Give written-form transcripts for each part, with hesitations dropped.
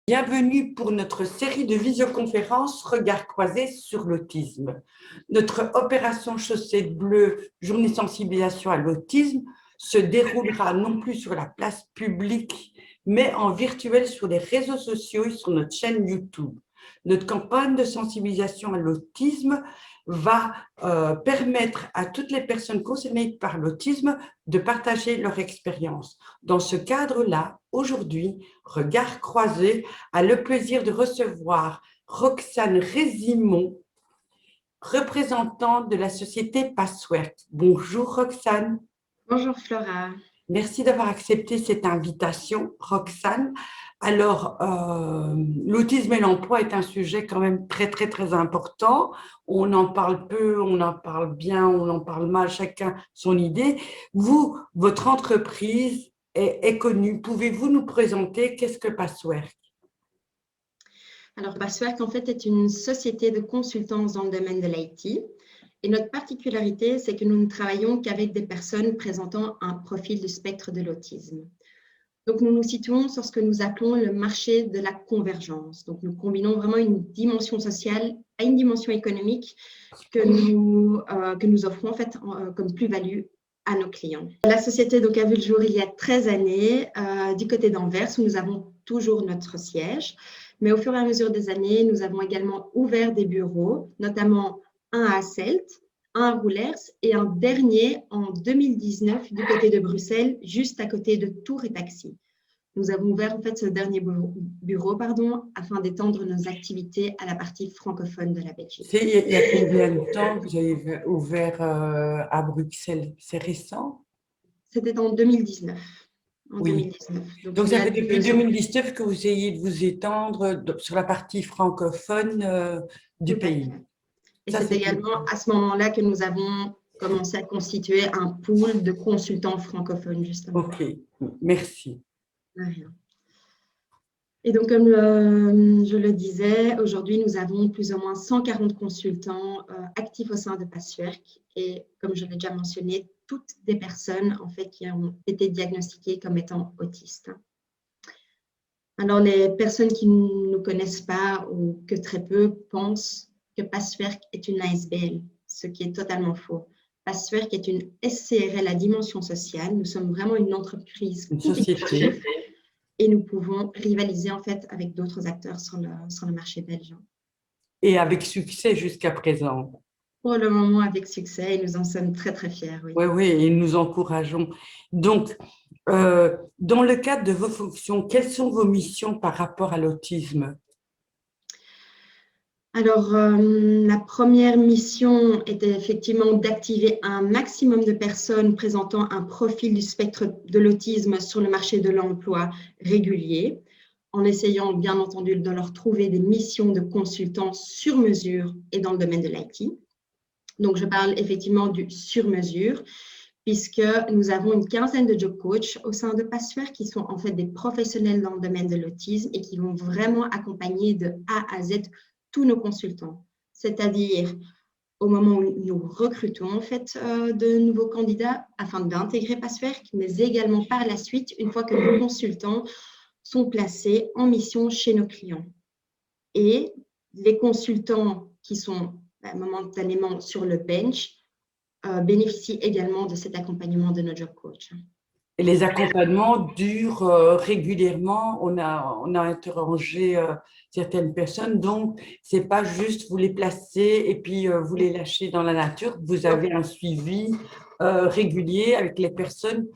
Bienvenue pour notre série de visioconférences Regards croisés sur l'autisme. Notre opération Chaussettes Bleues, journée sensibilisation à l'autisme, se déroulera non plus sur la place publique, mais en virtuel sur les réseaux sociaux et sur notre chaîne YouTube. Notre campagne de sensibilisation à l'autisme va permettre à toutes les personnes concernées par l'autisme de partager leur expérience. Dans ce cadre-là, aujourd'hui, Regards croisés a le plaisir de recevoir Roxane Résimon, représentante de la société Passwork. Bonjour Roxane. Bonjour Flora. Merci d'avoir accepté cette invitation, Roxane. Alors, l'autisme et l'emploi est un sujet quand même très important. On en parle peu, on en parle bien, on en parle mal, chacun son idée. Vous, votre entreprise est connue. Pouvez-vous nous présenter qu'est-ce que Passwork? Alors, Passwork, en fait, est une société de consultance dans le domaine de l'IT. Et notre particularité, c'est que nous ne travaillons qu'avec des personnes présentant un profil du spectre de l'autisme. Donc, nous nous situons sur ce que nous appelons le marché de la convergence. Donc, nous combinons vraiment une dimension sociale à une dimension économique que nous offrons en fait comme plus-value à nos clients. La société donc, a vu le jour il y a 13 années du côté d'Anvers où nous avons toujours notre siège. Mais au fur et à mesure des années, nous avons également ouvert des bureaux, notamment un à Asselt, un à Roulers et un dernier en 2019 du côté de Bruxelles, juste à côté de Tours et Taxi. Nous avons ouvert en fait ce dernier bureau afin d'étendre nos activités à la partie francophone de la Belgique. Il y a combien de temps que vous avez ouvert à Bruxelles? C'est récent? C'était en 2019. Oui. 2019. Donc, ça fait depuis 2019 que vous essayez de vous étendre sur la partie francophone du pays. Et c'est également à ce moment-là que nous avons commencé à constituer un pool de consultants francophones, justement. OK, merci. De rien. Et donc, comme je le disais, aujourd'hui, nous avons plus ou moins 140 consultants actifs au sein de Passwork. Et comme je l'ai déjà mentionné, toutes des personnes en fait, qui ont été diagnostiquées comme étant autistes. Alors, les personnes qui ne nous connaissent pas ou que très peu pensent que Passwork est une ASBL, ce qui est totalement faux. Passwork est une SCRL à dimension sociale. Nous sommes vraiment une entreprise, une société. Et nous pouvons rivaliser en fait avec d'autres acteurs sur le marché belge. Et avec succès jusqu'à présent. Pour le moment, avec succès, et nous en sommes très fiers. Oui, et nous encourageons. Donc, dans le cadre de vos fonctions, quelles sont vos missions par rapport à l'autisme? Alors, la première mission était effectivement d'activer un maximum de personnes présentant un profil du spectre de l'autisme sur le marché de l'emploi régulier, en essayant bien entendu de leur trouver des missions de consultants sur mesure et dans le domaine de l'IT. Donc, je parle effectivement du sur-mesure, puisque nous avons une quinzaine de job coachs au sein de Passwork qui sont en fait des professionnels dans le domaine de l'autisme et qui vont vraiment accompagner de A à Z tous nos consultants. C'est-à-dire au moment où nous recrutons en fait de nouveaux candidats afin d'intégrer Passwork, mais également par la suite, une fois que nos consultants sont placés en mission chez nos clients. Et les consultants qui sont momentanément sur le bench bénéficient également de cet accompagnement de nos job coach. Et les accompagnements durent régulièrement. On a interrogé certaines personnes, donc ce n'est pas juste vous les placer et puis vous les lâcher dans la nature. Vous avez un suivi régulier avec les personnes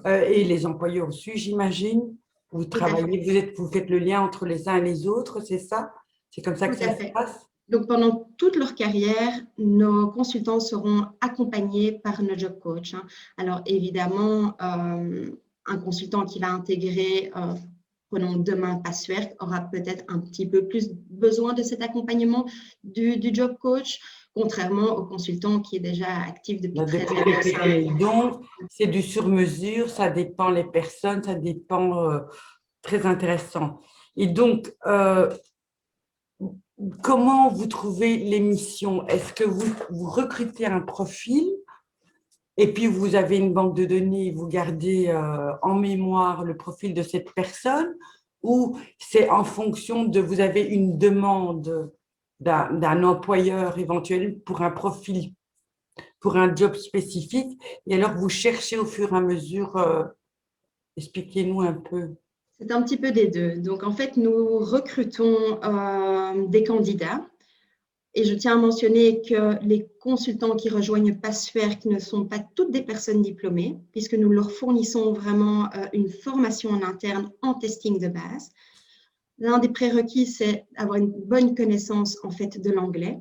et les employeurs aussi, j'imagine. Vous travaillez, vous faites le lien entre les uns et les autres, c'est ça? C'est comme ça que ça se passe? Donc, pendant toute leur carrière, nos consultants seront accompagnés par nos job coach. Alors, évidemment, un consultant qui va intégrer, prenons demain Passwork, aura peut-être un petit peu plus besoin de cet accompagnement du job coach, contrairement au consultant qui est déjà actif depuis très années. Donc, c'est du sur-mesure, ça dépend les personnes, ça dépend, très intéressant. Et donc, comment vous trouvez les missions? Est-ce que vous recrutez un profil et puis vous avez une banque de données, vous gardez en mémoire le profil de cette personne ou c'est en fonction de, vous avez une demande d'un employeur éventuel pour un profil, pour un job spécifique, et alors vous cherchez au fur et à mesure, expliquez-nous un peu. C'est un petit peu des deux. Donc, en fait, nous recrutons des candidats. Et je tiens à mentionner que les consultants qui rejoignent Passwerk ne sont pas toutes des personnes diplômées, puisque nous leur fournissons vraiment une formation en interne en testing de base. L'un des prérequis, c'est avoir une bonne connaissance en fait de l'anglais.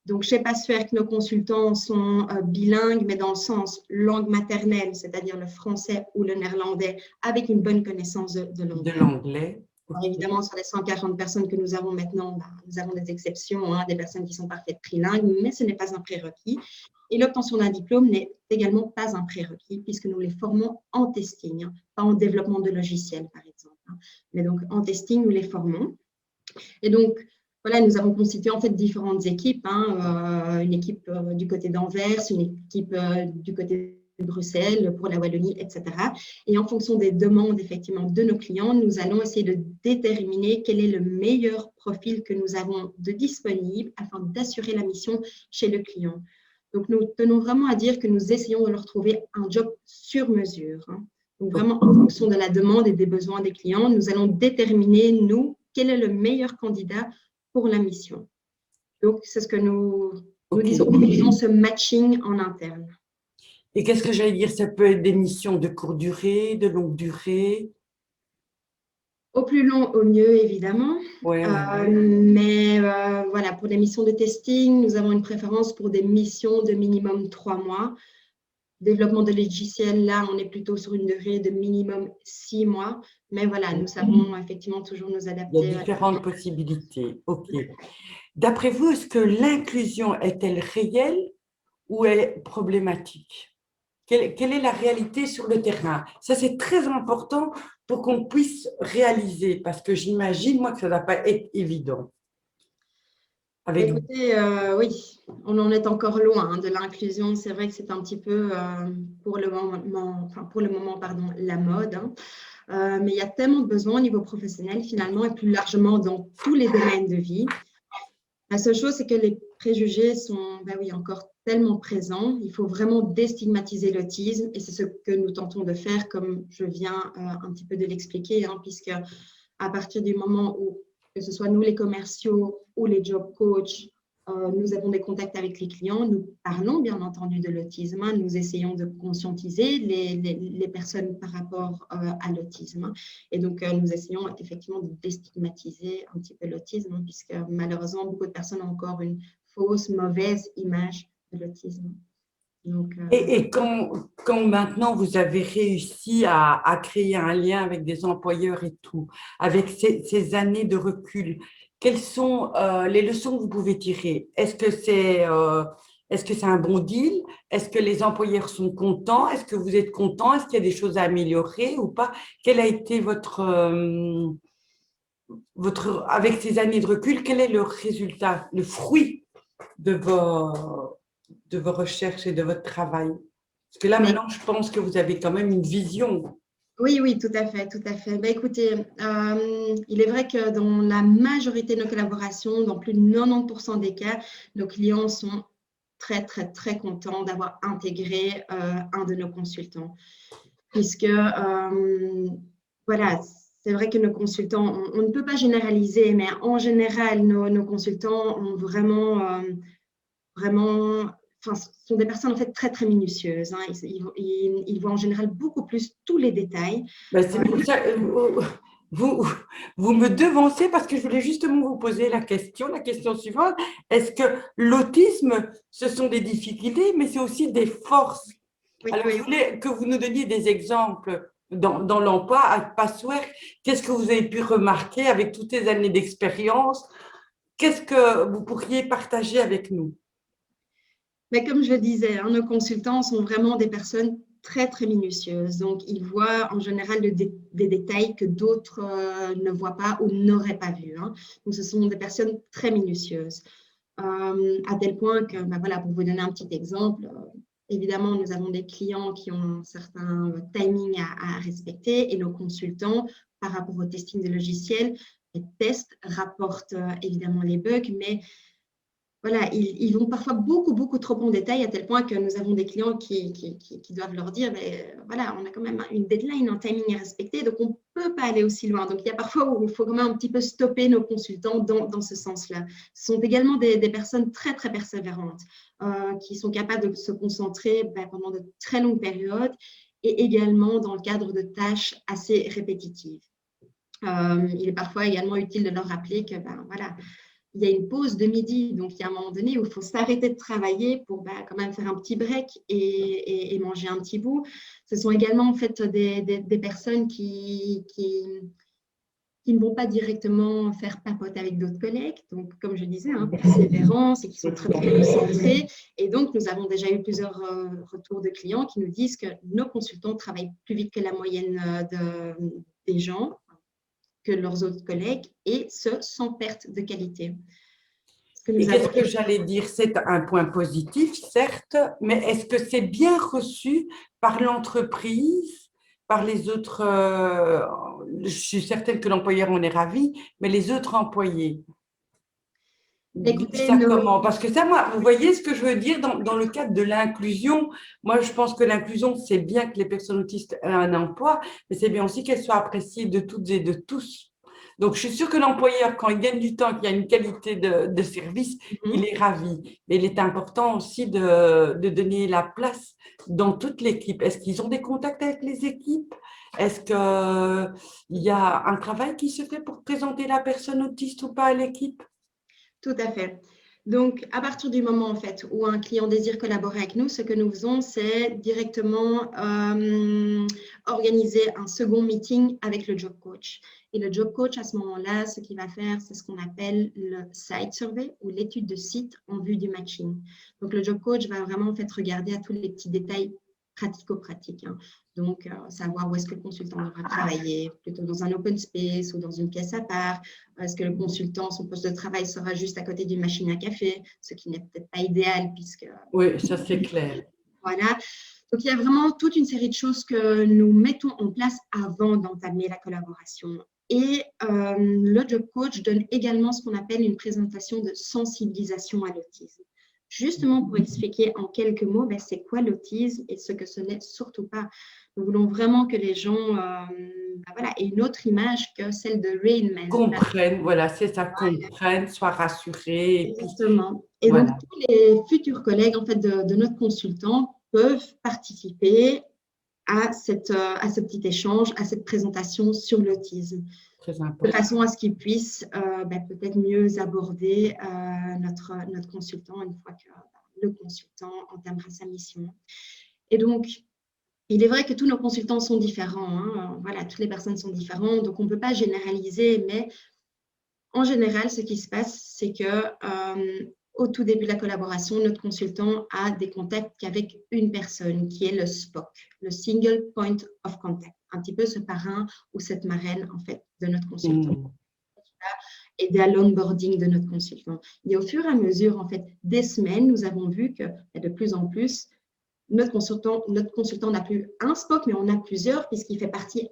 Donc, chez Passwerk, nos consultants sont bilingues, mais dans le sens langue maternelle, c'est-à-dire le français ou le néerlandais, avec une bonne connaissance de l'anglais. De l'anglais. Alors, évidemment, sur les 140 personnes que nous avons maintenant, nous avons des exceptions, des personnes qui sont parfaites trilingues, mais ce n'est pas un prérequis. Et l'obtention d'un diplôme n'est également pas un prérequis, puisque nous les formons en testing, pas en développement de logiciels, par exemple. Mais donc, en testing, nous les formons. Et donc, voilà, nous avons constitué en fait différentes équipes, une équipe du côté d'Anvers, une équipe du côté de Bruxelles, pour la Wallonie, etc. Et en fonction des demandes effectivement de nos clients, nous allons essayer de déterminer quel est le meilleur profil que nous avons de disponible afin d'assurer la mission chez le client. Donc, nous tenons vraiment à dire que nous essayons de leur trouver un job sur mesure. Donc, vraiment en fonction de la demande et des besoins des clients, nous allons déterminer, nous, quel est le meilleur candidat pour la mission. Donc, c'est ce que nous disons, nous faisons ce matching en interne. Et qu'est-ce que j'allais dire? Ça peut être des missions de courte durée, de longue durée? Au plus long, au mieux, évidemment. Ouais. Mais voilà, pour les missions de testing, nous avons une préférence pour des missions de minimum 3 mois. Développement de logiciels, là, on est plutôt sur une durée de minimum 6 mois. Mais voilà, nous savons effectivement toujours nous adapter. Il y a différentes possibilités. OK. D'après vous, est-ce que l'inclusion est-elle réelle ou est problématique? Quelle est la réalité sur le terrain? Ça, c'est très important pour qu'on puisse réaliser, parce que j'imagine, moi, que ça ne va pas être évident. Écoutez, oui, on en est encore loin de l'inclusion. C'est vrai que c'est un petit peu, pour le moment, la mode. Mais il y a tellement de besoins au niveau professionnel, finalement, et plus largement dans tous les domaines de vie. La seule chose, c'est que les préjugés sont encore tellement présents. Il faut vraiment déstigmatiser l'autisme et c'est ce que nous tentons de faire, comme je viens un petit peu de l'expliquer, puisque à partir du moment où, que ce soit nous les commerciaux ou les job coachs, nous avons des contacts avec les clients, nous parlons bien entendu de l'autisme, nous essayons de conscientiser les personnes par rapport à l'autisme. Et donc, nous essayons effectivement de déstigmatiser un petit peu l'autisme, puisque malheureusement, beaucoup de personnes ont encore une fausse, mauvaise image de l'autisme. Donc, Et quand maintenant vous avez réussi à créer un lien avec des employeurs et tout, avec ces années de recul, quelles sont les leçons que vous pouvez tirer? Est-ce que c'est un bon deal? Est-ce que les employeurs sont contents? Est-ce que vous êtes content? Est-ce qu'il y a des choses à améliorer ou pas? Quel a été avec ces années de recul, quel est le résultat, le fruit de vos recherches et de votre travail? Parce que là, maintenant, je pense que vous avez quand même une vision. Oui, tout à fait, tout à fait. Écoutez, il est vrai que dans la majorité de nos collaborations, dans plus de 90% des cas, nos clients sont très, très, très contents d'avoir intégré un de nos consultants. Puisque, voilà, c'est vrai que nos consultants, on ne peut pas généraliser, mais en général, nos consultants ont vraiment, ce sont des personnes en fait très, très minutieuses. Ils voient en général beaucoup plus tous les détails. C'est pour ça que vous me devancez parce que je voulais justement vous poser la question suivante. Est-ce que l'autisme, ce sont des difficultés, mais c'est aussi des forces? Alors, je voulais que vous nous donniez des exemples dans l'emploi à Passwerk. Qu'est-ce que vous avez pu remarquer avec toutes ces années d'expérience? Qu'est-ce que vous pourriez partager avec nous? Mais comme je le disais, nos consultants sont vraiment des personnes très, très minutieuses. Donc, ils voient en général des détails que d'autres ne voient pas ou n'auraient pas vus. Donc, ce sont des personnes très minutieuses. À tel point que, voilà, pour vous donner un petit exemple, évidemment, nous avons des clients qui ont un certain timing à respecter et nos consultants, par rapport au testing de logiciels, les tests rapportent évidemment les bugs, mais voilà, ils vont parfois beaucoup trop en détail à tel point que nous avons des clients qui doivent leur dire, voilà, on a quand même une deadline, un timing à respecter, donc on ne peut pas aller aussi loin. Donc, il y a parfois où il faut quand même un petit peu stopper nos consultants dans ce sens-là. Ce sont également des personnes très persévérantes qui sont capables de se concentrer pendant de très longues périodes et également dans le cadre de tâches assez répétitives. Il est parfois également utile de leur rappeler que, voilà, il y a une pause de midi, donc il y a un moment donné où il faut s'arrêter de travailler pour quand même faire un petit break et manger un petit bout. Ce sont également en fait des personnes qui ne vont pas directement faire papote avec d'autres collègues, donc comme je disais, persévérance et qui sont très concentrés. Et donc, nous avons déjà eu plusieurs retours de clients qui nous disent que nos consultants travaillent plus vite que la moyenne des gens, que leurs autres collègues, et ce, sans perte de qualité. Et qu'est-ce que j'allais dire? C'est un point positif, certes, mais est-ce que c'est bien reçu par l'entreprise, par les autres je suis certaine que l'employeur en est ravi, mais les autres employés? Écoutez, comment? Parce que ça, moi, vous voyez ce que je veux dire dans le cadre de l'inclusion. Moi, je pense que l'inclusion, c'est bien que les personnes autistes aient un emploi, mais c'est bien aussi qu'elles soient appréciées de toutes et de tous. Donc, je suis sûre que l'employeur, quand il gagne du temps, qu'il y a une qualité de service, il est ravi. Mais il est important aussi de donner la place dans toute l'équipe. Est-ce qu'ils ont des contacts avec les équipes? Est-ce qu'il y a un travail qui se fait pour présenter la personne autiste ou pas à l'équipe? Tout à fait. Donc, à partir du moment en fait, où un client désire collaborer avec nous, ce que nous faisons, c'est directement organiser un second meeting avec le job coach. Et le job coach, à ce moment-là, ce qu'il va faire, c'est ce qu'on appelle le site survey ou l'étude de site en vue du matching. Donc, le job coach va vraiment en fait regarder à tous les petits détails pratico-pratiques. Donc, savoir où est-ce que le consultant devra travailler, plutôt dans un open space ou dans une pièce à part. Est-ce que le consultant, son poste de travail sera juste à côté d'une machine à café, ce qui n'est peut-être pas idéal puisque… Oui, ça c'est clair. Voilà. Donc, il y a vraiment toute une série de choses que nous mettons en place avant d'entamer la collaboration. Et le job coach donne également ce qu'on appelle une présentation de sensibilisation à l'autisme. Justement pour expliquer en quelques mots c'est quoi l'autisme et ce que ce n'est surtout pas. Nous voulons vraiment que les gens aient une autre image que celle de Rain Man. Comprennent, voilà, c'est ça, comprennent, soient rassurés. Exactement. Et donc, tous les futurs collègues en fait, de notre consultant peuvent participer à ce petit échange, à cette présentation sur l'autisme, de façon à ce qu'ils puissent peut-être mieux aborder notre consultant une fois que le consultant entamera sa mission. Et donc, il est vrai que tous nos consultants sont différents. Voilà, toutes les personnes sont différentes, donc on ne peut pas généraliser, mais en général, ce qui se passe, c'est que au tout début de la collaboration, notre consultant a des contacts qu'avec une personne, qui est le SPOC, le Single Point of Contact, un petit peu ce parrain ou cette marraine en fait de notre consultant. Aider à l'onboarding de notre consultant. Et au fur et à mesure en fait des semaines, nous avons vu que de plus en plus, notre consultant n'a plus un SPOC, mais on a plusieurs puisqu'il fait partie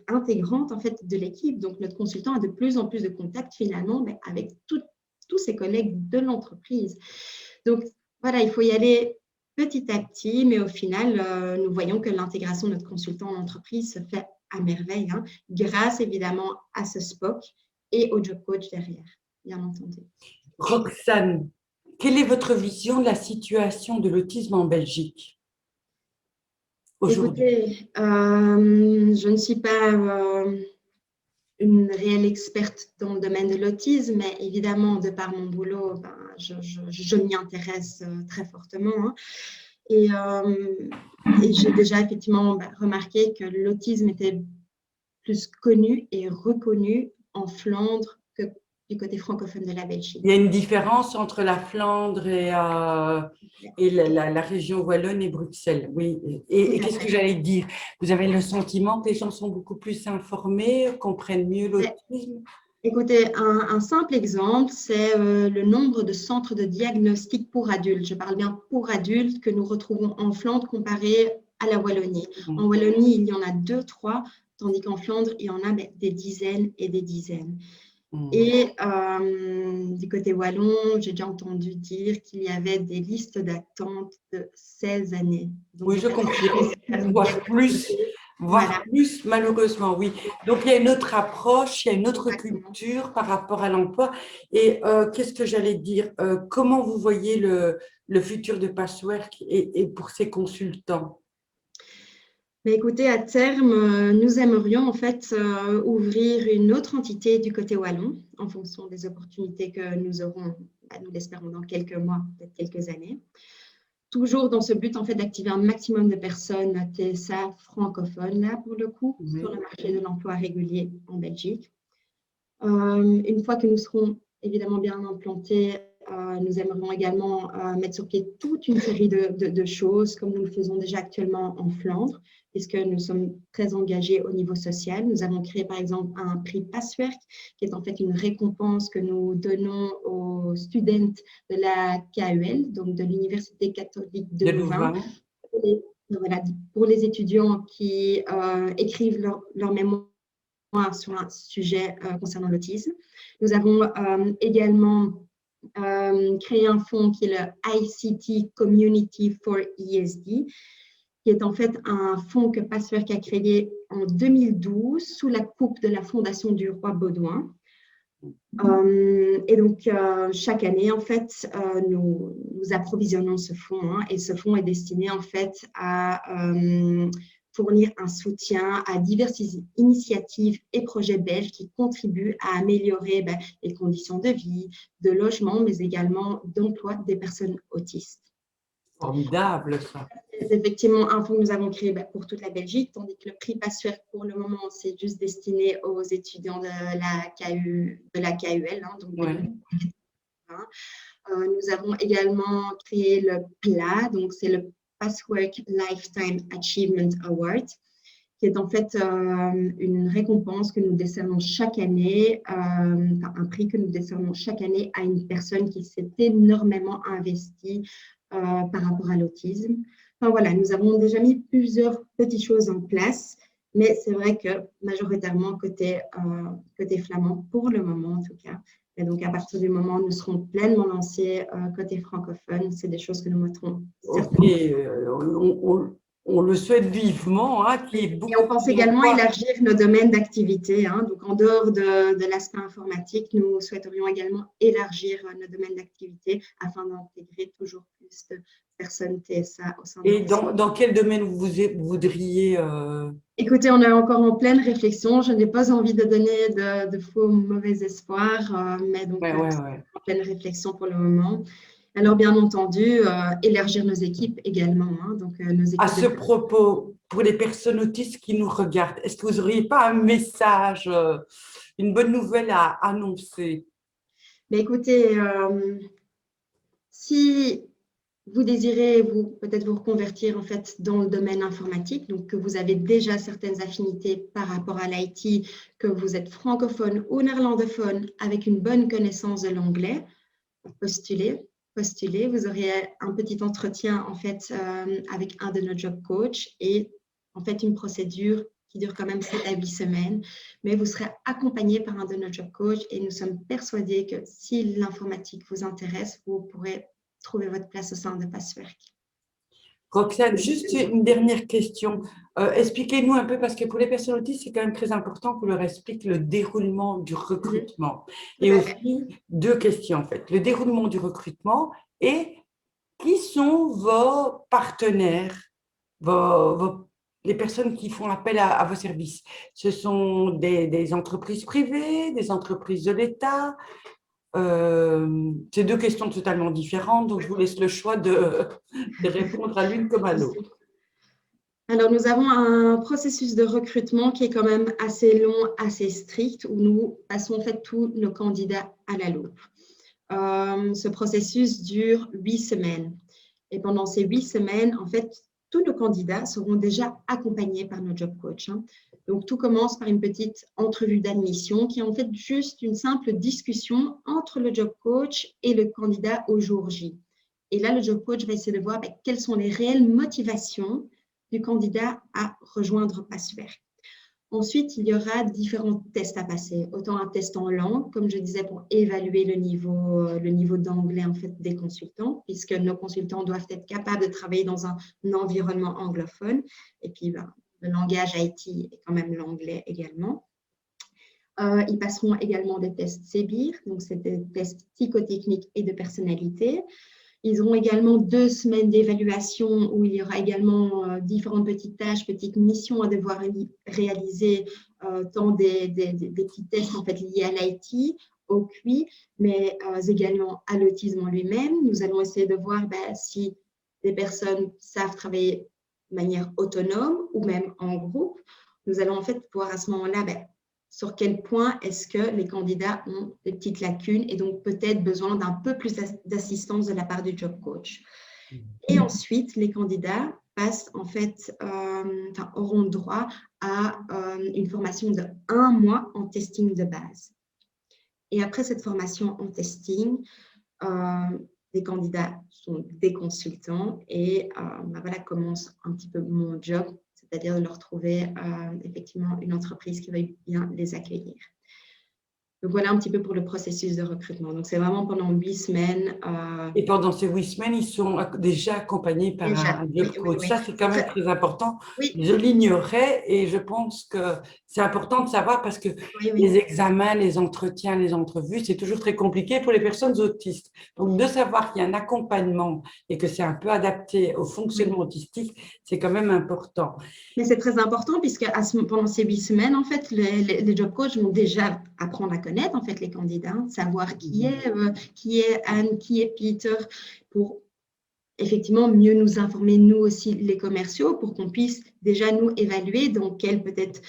intégrante en fait de l'équipe. Donc notre consultant a de plus en plus de contacts finalement avec tous ses collègues de l'entreprise. Donc voilà, il faut y aller petit à petit, mais au final, nous voyons que l'intégration de notre consultant en entreprise se fait à merveille, grâce évidemment à ce SPOC et au job coach derrière, bien entendu. Roxane, quelle est votre vision de la situation de l'autisme en Belgique aujourd'hui? Écoutez, je ne suis pas une réelle experte dans le domaine de l'autisme, mais évidemment, de par mon boulot, je m'y intéresse très fortement. Et j'ai déjà effectivement remarqué que l'autisme était plus connu et reconnu en Flandre que du côté francophone de la Belgique. Il y a une différence entre la Flandre et la région wallonne et Bruxelles, oui. Et qu'est-ce que j'allais dire? Vous avez le sentiment que les gens sont beaucoup plus informés, comprennent mieux l'autisme? Écoutez, un simple exemple, c'est le nombre de centres de diagnostic pour adultes. Je parle bien pour adultes que nous retrouvons en Flandre comparé à la Wallonie. En Wallonie, il y en a 2, 3, tandis qu'en Flandre, il y en a des dizaines et des dizaines. Et du côté wallon, j'ai déjà entendu dire qu'il y avait des listes d'attente de 16 années. Donc, oui, je confirme, voire plus. Voilà. Plus, malheureusement, oui. Donc, il y a une autre approche, il y a une autre Exactement. culture par rapport à l'emploi. Et qu'est-ce que j'allais dire? Comment vous voyez le futur de Patchwork et pour ses consultants? Mais écoutez, à terme, nous aimerions en fait ouvrir une autre entité du côté wallon en fonction des opportunités que nous aurons, nous l'espérons, dans quelques mois, peut-être quelques années. Toujours dans ce but en fait d'activer un maximum de personnes TSA francophones, là pour le coup, sur le marché de l'emploi régulier en Belgique. Une fois que nous serons évidemment bien implantés, nous aimerions également mettre sur pied toute une série de choses, comme nous le faisons déjà actuellement en Flandre, puisque nous sommes très engagés au niveau social. Nous avons créé par exemple un prix Passwerk, qui est en fait une récompense que nous donnons aux students de la KUL, donc de l'Université catholique de Louvain. Voilà, pour les étudiants qui écrivent leur mémoire sur un sujet concernant l'autisme. Nous avons également créé un fonds qui est le ICT Community for ESD, qui est en fait un fonds que Patchwork a créé en 2012 sous la coupe de la Fondation du Roi Baudouin. Et donc, chaque année, en fait, nous approvisionnons ce fonds, et ce fonds est destiné, en fait, à fournir un soutien à diverses initiatives et projets belges qui contribuent à améliorer les conditions de vie, de logement, mais également d'emploi des personnes autistes. Formidable, ça. C'est effectivement un fonds que nous avons créé pour toute la Belgique, tandis que le prix Passwerk, pour le moment, c'est juste destiné aux étudiants de la KUL. Donc nous avons également créé le PLA, donc c'est le Passwork Lifetime Achievement Award, qui est en fait une récompense que nous décernons chaque année, un prix que nous décernons chaque année à une personne qui s'est énormément investie par rapport à l'autisme. Enfin, voilà, nous avons déjà mis plusieurs petites choses en place, mais c'est vrai que majoritairement côté flamand, pour le moment en tout cas. Et donc, à partir du moment où nous serons pleinement lancés côté francophone, c'est des choses que nous mettrons certainement. On le souhaite vivement. Et on pense également élargir nos domaines d'activité. Donc, en dehors de l'aspect informatique, nous souhaiterions également élargir nos domaines d'activité afin d'intégrer toujours plus de personnes TSA au sein de Et dans quel domaine vous voudriez Écoutez, on est encore en pleine réflexion. Je n'ai pas envie de donner de faux mauvais espoirs, mais donc en pleine réflexion pour le moment. Alors, bien entendu, élargir nos équipes également. Donc, nos équipes à ce propos, pour les personnes autistes qui nous regardent, est-ce que vous n'auriez pas un message, une bonne nouvelle à annoncer? Mais écoutez, si vous désirez peut-être vous reconvertir en fait dans le domaine informatique, donc que vous avez déjà certaines affinités par rapport à l'IT, que vous êtes francophone ou néerlandophone avec une bonne connaissance de l'anglais, postulez. Vous aurez un petit entretien en fait avec un de nos job coachs et en fait une procédure qui dure quand même 7 à 8 semaines, mais vous serez accompagné par un de nos job coachs et nous sommes persuadés que si l'informatique vous intéresse, vous pourrez trouver votre place au sein de Patchwork. Roxane, juste une dernière question. Expliquez-nous un peu, parce que pour les personnes autistes, c'est quand même très important qu'on leur explique le déroulement du recrutement. Et aussi, 2 questions en fait. Le déroulement du recrutement et qui sont vos partenaires, les personnes qui font appel à vos services? Ce sont des entreprises privées, des entreprises de l'État? C'est 2 questions totalement différentes, donc je vous laisse le choix de répondre à l'une comme à l'autre. Alors, nous avons un processus de recrutement qui est quand même assez long, assez strict, où nous passons en fait tous nos candidats à la loupe. Ce processus dure 8 semaines. Et pendant ces 8 semaines, en fait, tous nos candidats seront déjà accompagnés par nos job coachs. Donc, tout commence par une petite entrevue d'admission qui est en fait juste une simple discussion entre le job coach et le candidat au jour J. Et là, le job coach va essayer de voir quelles sont les réelles motivations du candidat à rejoindre Passwerk. Ensuite, il y aura différents tests à passer. Autant un test en langue, comme je disais, pour évaluer le niveau d'anglais en fait, des consultants, puisque nos consultants doivent être capables de travailler dans un environnement anglophone. Et puis, le langage IT est quand même l'anglais également. Ils passeront également des tests CBIR, donc c'est des tests psychotechniques et de personnalité. Ils auront également 2 semaines d'évaluation où il y aura également différentes petites tâches, petites missions à devoir réaliser, tant des petits tests en fait, liés à l'IT, au QI, mais également à l'autisme en lui-même. Nous allons essayer de voir si les personnes savent travailler de manière autonome ou même en groupe. Nous allons en fait voir à ce moment-là sur quel point est-ce que les candidats ont des petites lacunes et donc peut-être besoin d'un peu plus d'assistance de la part du job coach. Et ensuite, les candidats passent en fait, auront droit à une formation de 1 mois en testing de base. Et après cette formation en testing, les candidats sont des consultants et voilà commence un petit peu mon job, c'est-à-dire de leur trouver effectivement une entreprise qui va bien les accueillir. Donc, voilà un petit peu pour le processus de recrutement. Donc, c'est vraiment pendant 8 semaines. Et pendant ces 8 semaines, ils sont déjà accompagnés par un job coach. Ça, c'est quand même très important. Oui. Je l'ignorais et je pense que c'est important de savoir parce que les examens, les entretiens, les entrevues, c'est toujours très compliqué pour les personnes autistes. Donc, de savoir qu'il y a un accompagnement et que c'est un peu adapté au fonctionnement autistique, c'est quand même important. Mais c'est très important puisque pendant ces 8 semaines, en fait, les job coachs vont déjà apprendre à connaître en fait les candidats, savoir qui est Anne, qui est Peter, pour effectivement mieux nous informer, nous aussi les commerciaux, pour qu'on puisse déjà nous évaluer dans quelles peut-être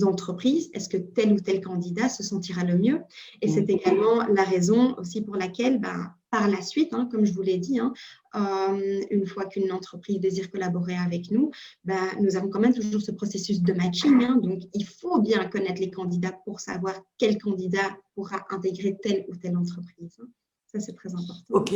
entreprises est-ce que tel ou tel candidat se sentira le mieux. Et c'est également la raison aussi pour laquelle, par la suite, comme je vous l'ai dit, une fois qu'une entreprise désire collaborer avec nous, nous avons quand même toujours ce processus de matching. Donc, il faut bien connaître les candidats pour savoir quel candidat pourra intégrer telle ou telle entreprise. Ça, c'est très important. OK.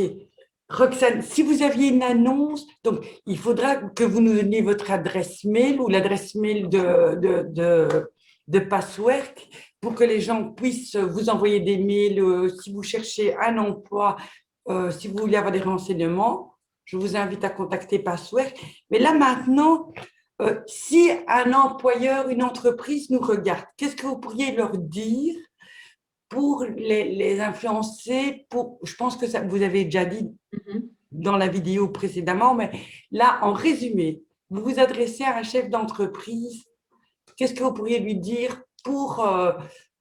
Roxane, si vous aviez une annonce, donc il faudra que vous nous donniez votre adresse mail ou l'adresse mail de Passwerk pour que les gens puissent vous envoyer des mails si vous cherchez un emploi, si vous voulez avoir des renseignements. Je vous invite à contacter Passwerk. Mais là maintenant, si un employeur, une entreprise nous regarde, qu'est-ce que vous pourriez leur dire pour les influencer, je pense que ça, vous avez déjà dit dans la vidéo précédemment, mais là, en résumé, vous vous adressez à un chef d'entreprise, qu'est-ce que vous pourriez lui dire pour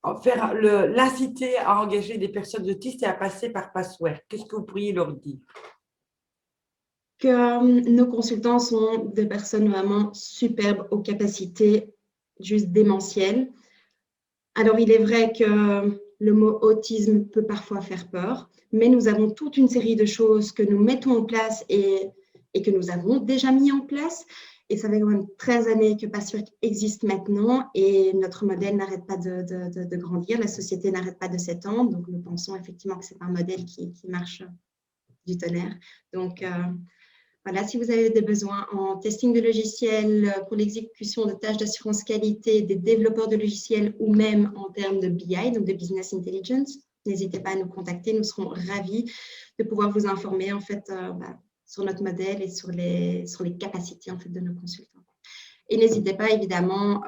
l'inciter à engager des personnes autistes et à passer par Passwerk? Qu'est-ce que vous pourriez leur dire? Que nos consultants sont des personnes vraiment superbes aux capacités juste démentielles. Alors, il est vrai que le mot autisme peut parfois faire peur, mais nous avons toute une série de choses que nous mettons en place et que nous avons déjà mis en place. Et ça fait quand même 13 années que Passwerk existe maintenant et notre modèle n'arrête pas de grandir, la société n'arrête pas de s'étendre. Donc, nous pensons effectivement que c'est un modèle qui marche du tonnerre. Donc, voilà, si vous avez des besoins en testing de logiciels pour l'exécution de tâches d'assurance qualité, des développeurs de logiciels ou même en termes de BI, donc de Business Intelligence, n'hésitez pas à nous contacter. Nous serons ravis de pouvoir vous informer en fait sur notre modèle et sur les capacités en fait de nos consultants. Et n'hésitez pas évidemment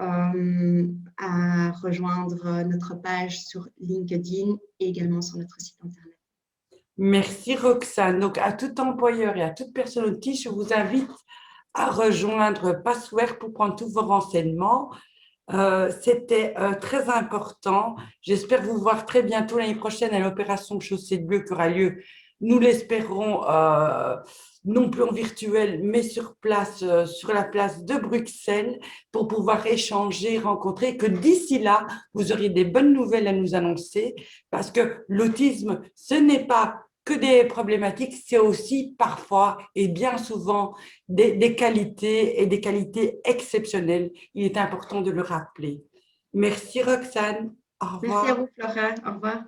à rejoindre notre page sur LinkedIn et également sur notre site internet. Merci Roxane. Donc, à tout employeur et à toute personne autiste, je vous invite à rejoindre Passwerk pour prendre tous vos renseignements. C'était très important. J'espère vous voir très bientôt l'année prochaine à l'opération Chaussée de Bleu qui aura lieu, nous l'espérons, non plus en virtuel, mais sur place, sur la place de Bruxelles, pour pouvoir échanger, rencontrer, que d'ici là, vous auriez des bonnes nouvelles à nous annoncer, parce que l'autisme, ce n'est pas que des problématiques, c'est aussi parfois et bien souvent des qualités et des qualités exceptionnelles. Il est important de le rappeler. Merci Roxane. Au revoir. Merci à vous Flora. Au revoir.